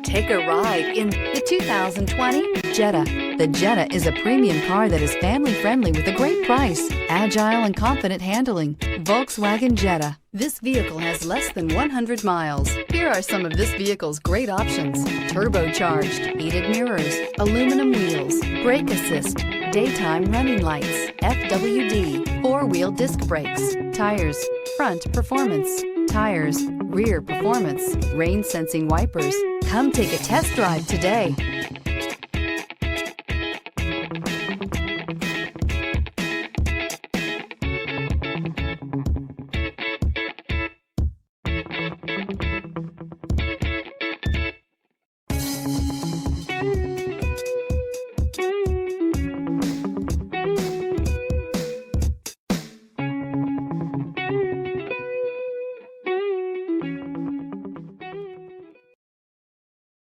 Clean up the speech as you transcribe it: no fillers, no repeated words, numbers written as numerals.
Take a ride in the 2020 Jetta. The Jetta is a premium car that is family-friendly with a great price, agile and confident handling. Volkswagen Jetta. This vehicle has less than 100 miles. Here are some of this vehicle's great options: turbocharged, heated mirrors, aluminum wheels, brake assist, daytime running lights, FWD, four-wheel disc brakes, tires, front performance, tires, rear performance, rain sensing wipers. Come take a test drive today.